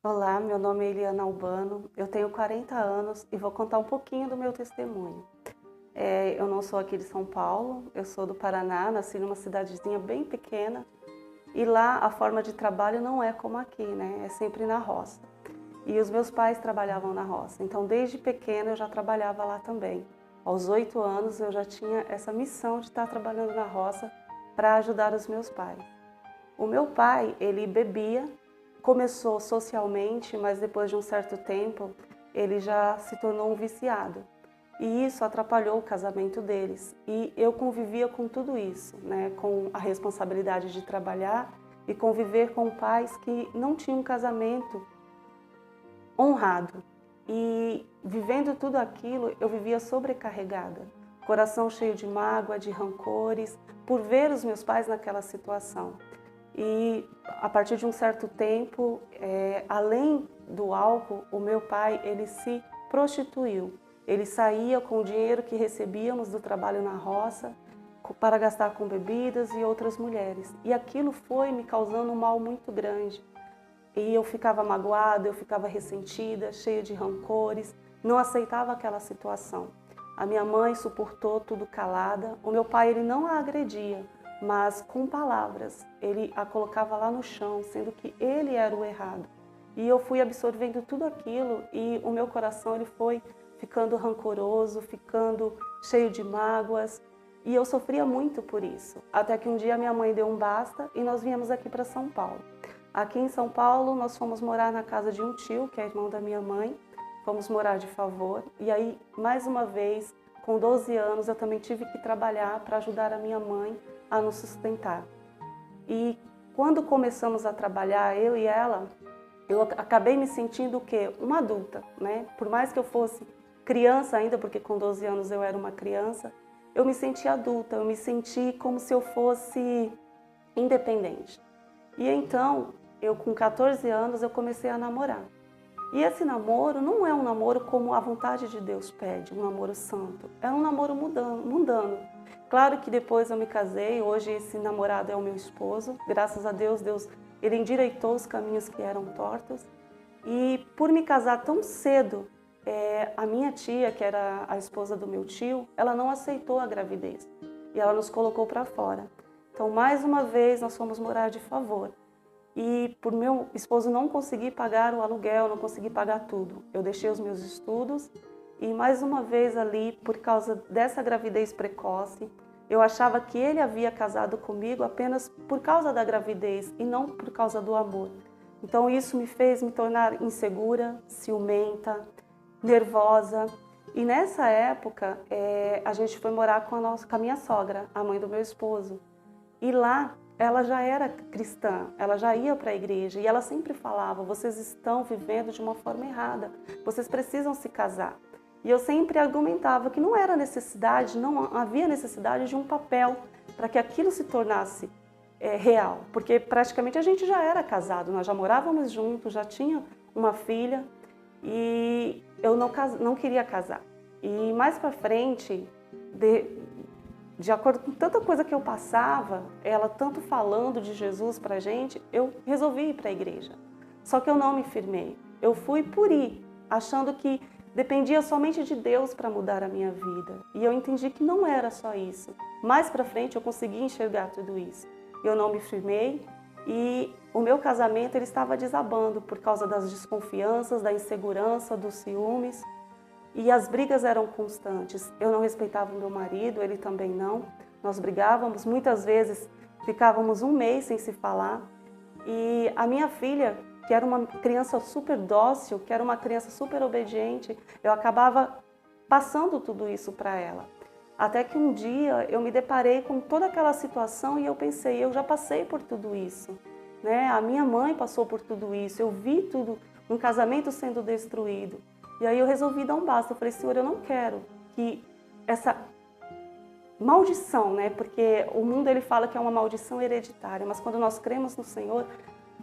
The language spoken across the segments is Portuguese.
Olá, meu nome é Eliana Albano, eu tenho 40 anos e vou contar um pouquinho do meu testemunho. Eu não sou aqui de São Paulo, eu sou do Paraná, nasci numa cidadezinha bem pequena e lá a forma de trabalho não é como aqui, né? É sempre na roça. E os meus pais trabalhavam na roça, então desde pequena eu já trabalhava lá também. Aos 8 anos eu já tinha essa missão de estar trabalhando na roça para ajudar os meus pais. O meu pai, ele bebia, começou socialmente, mas depois de um certo tempo, ele já se tornou um viciado. E isso atrapalhou o casamento deles. E eu convivia com tudo isso, né? Com a responsabilidade de trabalhar e conviver com pais que não tinham um casamento honrado. E vivendo tudo aquilo, eu vivia sobrecarregada, coração cheio de mágoa, de rancores, por ver os meus pais naquela situação. E a partir de um certo tempo, além do álcool, o meu pai ele se prostituiu. Ele saía com o dinheiro que recebíamos do trabalho na roça para gastar com bebidas e outras mulheres. E aquilo foi me causando um mal muito grande. E eu ficava magoada, eu ficava ressentida, cheia de rancores, não aceitava aquela situação. A minha mãe suportou tudo calada, o meu pai ele não a agredia, mas com palavras. Ele a colocava lá no chão, sendo que ele era o errado. E eu fui absorvendo tudo aquilo e o meu coração ele foi ficando rancoroso, ficando cheio de mágoas. E eu sofria muito por isso. Até que um dia minha mãe deu um basta e nós viemos aqui para São Paulo. Aqui em São Paulo, nós fomos morar na casa de um tio, que é irmão da minha mãe. Fomos morar de favor. E aí, mais uma vez, com 12 anos, eu também tive que trabalhar para ajudar a minha mãe a nos sustentar. E quando começamos a trabalhar, eu e ela, eu acabei me sentindo o quê? Uma adulta, né? Por mais que eu fosse criança ainda, porque com 12 anos eu era uma criança, eu me senti adulta, eu me senti como se eu fosse independente. E então, eu com 14 anos, eu comecei a namorar. E esse namoro não é um namoro como a vontade de Deus pede, um namoro santo. É um namoro mundano. Claro que depois eu me casei, hoje esse namorado é o meu esposo. Graças a Deus, Deus ele endireitou os caminhos que eram tortos. E por me casar tão cedo, a minha tia, que era a esposa do meu tio, ela não aceitou a gravidez. E ela nos colocou para fora. Então, mais uma vez, nós fomos morar de favor. E por meu esposo não conseguir pagar o aluguel, não conseguir pagar tudo. Eu deixei os meus estudos e mais uma vez ali, por causa dessa gravidez precoce, eu achava que ele havia casado comigo apenas por causa da gravidez e não por causa do amor. Então isso me fez me tornar insegura, ciumenta, nervosa. E nessa época, a gente foi morar com a minha sogra, a mãe do meu esposo. E lá ela já era cristã, ela já ia para a igreja e ela sempre falava: vocês estão vivendo de uma forma errada, vocês precisam se casar. E eu sempre argumentava que não era necessidade, não havia necessidade de um papel para que aquilo se tornasse real, porque praticamente a gente já era casado, nós já morávamos juntos, já tinha uma filha e eu não queria casar. E mais para frente, de acordo com tanta coisa que eu passava, ela tanto falando de Jesus pra gente, eu resolvi ir para a igreja. Só que eu não me firmei. Eu fui por ir, achando que dependia somente de Deus para mudar a minha vida. E eu entendi que não era só isso. Mais para frente eu consegui enxergar tudo isso. Eu não me firmei e o meu casamento ele estava desabando por causa das desconfianças, da insegurança, dos ciúmes. E as brigas eram constantes. Eu não respeitava o meu marido, ele também não. Nós brigávamos, muitas vezes ficávamos um mês sem se falar. E a minha filha, que era uma criança super dócil, que era uma criança super obediente, eu acabava passando tudo isso para ela. Até que um dia eu me deparei com toda aquela situação e eu pensei, eu já passei por tudo isso, né? A minha mãe passou por tudo isso, eu vi tudo, um casamento sendo destruído. E aí eu resolvi dar um basta. Eu falei: Senhor, eu não quero que essa maldição, né? Porque o mundo ele fala que é uma maldição hereditária, mas quando nós cremos no Senhor,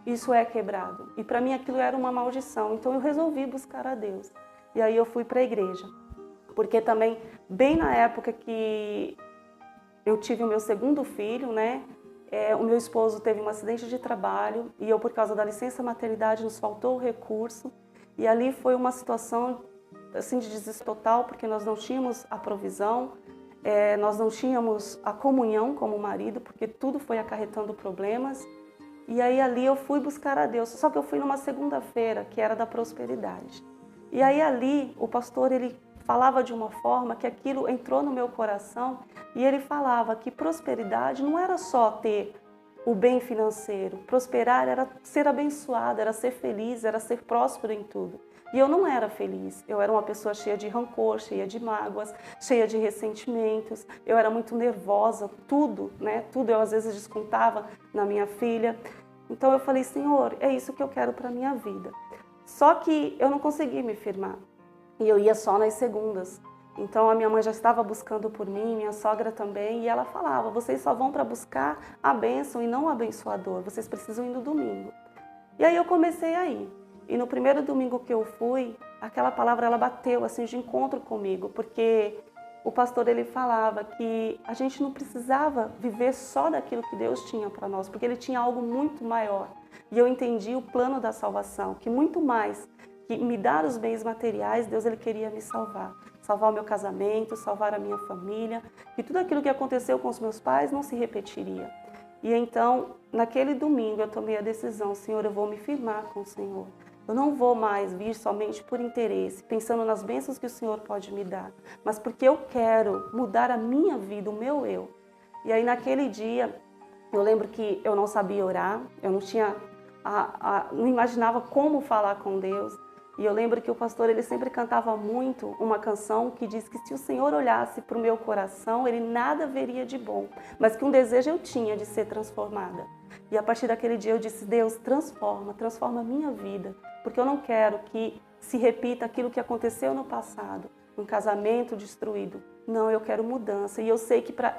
isso é quebrado. E para mim aquilo era uma maldição. Então eu resolvi buscar a Deus. E aí eu fui para a igreja. Porque também, bem na época que eu tive o meu segundo filho, né? o meu esposo teve um acidente de trabalho e eu, por causa da licença maternidade, nos faltou o recurso. E ali foi uma situação assim, de desespero total, porque nós não tínhamos a provisão, nós não tínhamos a comunhão como marido, porque tudo foi acarretando problemas. E aí ali eu fui buscar a Deus, só que eu fui numa segunda-feira, que era da prosperidade. E aí ali o pastor, ele falava de uma forma que aquilo entrou no meu coração, e ele falava que prosperidade não era só ter o bem financeiro, prosperar era ser abençoado, era ser feliz, era ser próspero em tudo. E eu não era feliz, eu era uma pessoa cheia de rancor, cheia de mágoas, cheia de ressentimentos, eu era muito nervosa, tudo, né? Tudo eu às vezes descontava na minha filha. Então eu falei, Senhor, é isso que eu quero para a minha vida. Só que eu não consegui me firmar, e eu ia só nas segundas. Então a minha mãe já estava buscando por mim, minha sogra também, e ela falava, vocês só vão para buscar a bênção e não o abençoador, vocês precisam ir no domingo. E aí eu comecei a ir. E no primeiro domingo que eu fui, aquela palavra ela bateu assim de encontro comigo, porque o pastor ele falava que a gente não precisava viver só daquilo que Deus tinha para nós, porque ele tinha algo muito maior. E eu entendi o plano da salvação, que muito mais que me dar os bens materiais, Deus ele queria me salvar. Salvar o meu casamento, salvar a minha família, que tudo aquilo que aconteceu com os meus pais não se repetiria. E então, naquele domingo eu tomei a decisão, Senhor, eu vou me firmar com o Senhor. Eu não vou mais vir somente por interesse, pensando nas bênçãos que o Senhor pode me dar, mas porque eu quero mudar a minha vida, o meu eu. E aí naquele dia, eu lembro que eu não sabia orar, eu não tinha, não imaginava como falar com Deus. E eu lembro que o pastor ele sempre cantava muito uma canção que diz que se o Senhor olhasse para o meu coração, ele nada veria de bom, mas que um desejo eu tinha de ser transformada. E a partir daquele dia eu disse, Deus, transforma a minha vida, porque eu não quero que se repita aquilo que aconteceu no passado, um casamento destruído. Não, eu quero mudança e eu sei que para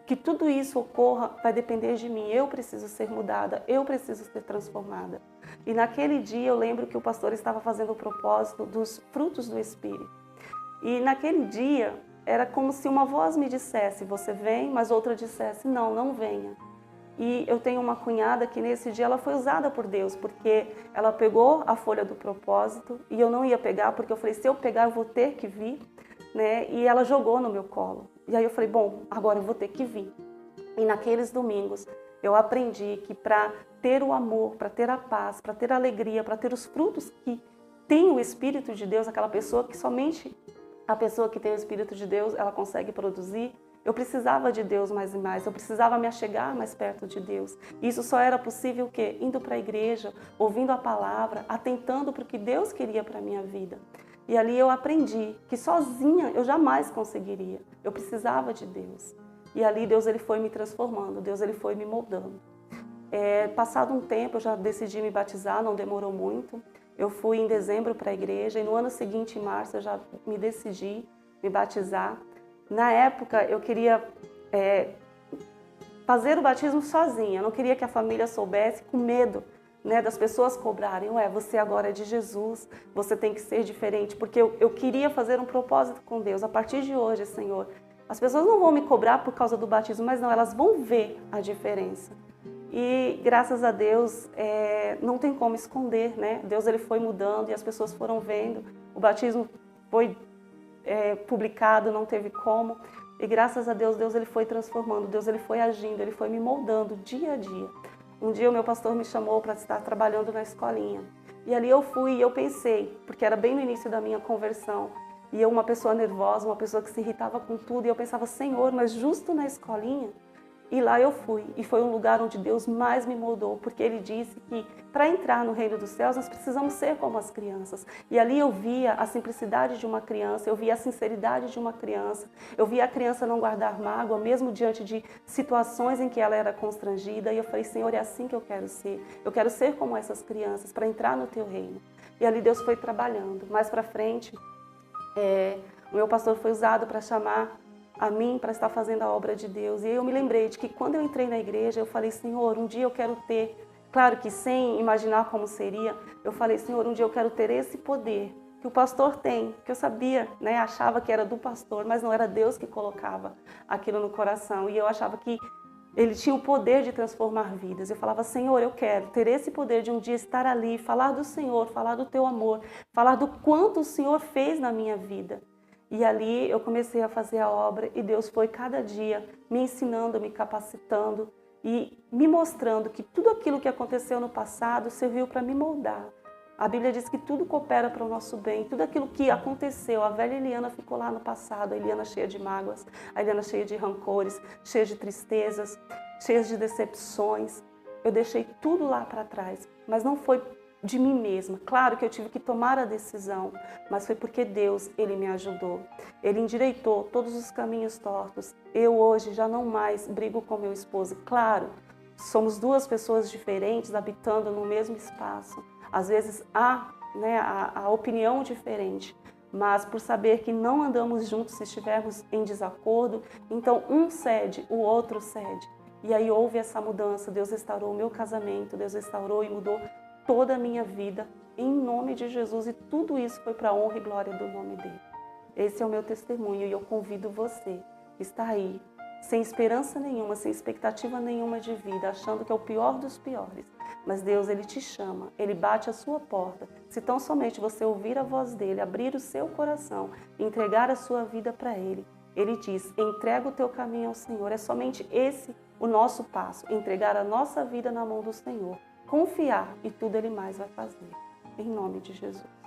que tudo isso ocorra vai depender de mim. Eu preciso ser mudada, eu preciso ser transformada. E naquele dia eu lembro que o pastor estava fazendo o propósito dos frutos do Espírito. E naquele dia era como se uma voz me dissesse, você vem, mas outra dissesse, não, não venha. E eu tenho uma cunhada que nesse dia ela foi usada por Deus, porque ela pegou a folha do propósito e eu não ia pegar, porque eu falei, se eu pegar eu vou ter que vir, né? E ela jogou no meu colo. E aí eu falei, bom, agora eu vou ter que vir. E naqueles domingos eu aprendi que para ter o amor, para ter a paz, para ter a alegria, para ter os frutos que tem o Espírito de Deus, aquela pessoa que somente a pessoa que tem o Espírito de Deus, ela consegue produzir. Eu precisava de Deus mais e mais, eu precisava me achegar mais perto de Deus. E isso só era possível o quê? Indo para a igreja, ouvindo a palavra, atentando para o que Deus queria para a minha vida. E ali eu aprendi que sozinha eu jamais conseguiria. Eu precisava de Deus. E ali Deus ele foi me transformando, Deus ele foi me moldando. Passado um tempo eu já decidi me batizar, não demorou muito. Eu fui em dezembro para a igreja e no ano seguinte, em março, eu já me decidi me batizar. Na época eu queria fazer o batismo sozinha, eu não queria que a família soubesse, com medo, né, das pessoas cobrarem, você agora é de Jesus, você tem que ser diferente, porque eu queria fazer um propósito com Deus. A partir de hoje, Senhor, as pessoas não vão me cobrar por causa do batismo, mas não, elas vão ver a diferença. E graças a Deus, não tem como esconder, né? Deus ele foi mudando e as pessoas foram vendo, o batismo foi publicado, não teve como, e graças a Deus, Deus ele foi transformando, Deus ele foi agindo, ele foi me moldando dia a dia. Um dia o meu pastor me chamou para estar trabalhando na escolinha. E ali eu fui e eu pensei, porque era bem no início da minha conversão, e eu uma pessoa nervosa, uma pessoa que se irritava com tudo, e eu pensava, Senhor, mas justo na escolinha? E lá eu fui, e foi um lugar onde Deus mais me moldou, porque Ele disse que para entrar no reino dos céus nós precisamos ser como as crianças. E ali eu via a simplicidade de uma criança, eu via a sinceridade de uma criança, eu via a criança não guardar mágoa, mesmo diante de situações em que ela era constrangida. E eu falei, Senhor, é assim que eu quero ser como essas crianças, para entrar no Teu reino. E ali Deus foi trabalhando. Mais para frente, o meu pastor foi usado para chamar a mim para estar fazendo a obra de Deus. E eu me lembrei de que quando eu entrei na igreja, eu falei, Senhor, um dia eu quero ter, claro que sem imaginar como seria, eu falei, Senhor, um dia eu quero ter esse poder que o pastor tem, que eu sabia, né, achava que era do pastor, mas não era Deus que colocava aquilo no coração. E eu achava que Ele tinha o poder de transformar vidas. Eu falava, Senhor, eu quero ter esse poder de um dia estar ali, falar do Senhor, falar do teu amor, falar do quanto o Senhor fez na minha vida. E ali eu comecei a fazer a obra e Deus foi cada dia me ensinando, me capacitando e me mostrando que tudo aquilo que aconteceu no passado serviu para me moldar. A Bíblia diz que tudo coopera para o nosso bem, tudo aquilo que aconteceu, a velha Eliana ficou lá no passado, a Eliana cheia de mágoas, a Eliana cheia de rancores, cheia de tristezas, cheia de decepções. Eu deixei tudo lá para trás, mas não foi de mim mesma. Claro que eu tive que tomar a decisão, mas foi porque Deus, Ele me ajudou. Ele endireitou todos os caminhos tortos. Eu hoje já não mais brigo com meu esposo. Claro, somos duas pessoas diferentes habitando no mesmo espaço. Às vezes há a opinião diferente, mas por saber que não andamos juntos se estivermos em desacordo, então um cede, o outro cede. E aí houve essa mudança, Deus restaurou o meu casamento, Deus restaurou e mudou toda a minha vida, em nome de Jesus, e tudo isso foi para a honra e glória do nome dele. Esse é o meu testemunho e eu convido você que está aí, sem esperança nenhuma, sem expectativa nenhuma de vida, achando que é o pior dos piores. Mas Deus, Ele te chama, Ele bate a sua porta. Se tão somente você ouvir a voz dEle, abrir o seu coração, entregar a sua vida para Ele. Ele diz, entrega o teu caminho ao Senhor. É somente esse o nosso passo, entregar a nossa vida na mão do Senhor. Confiar e tudo Ele mais vai fazer. Em nome de Jesus.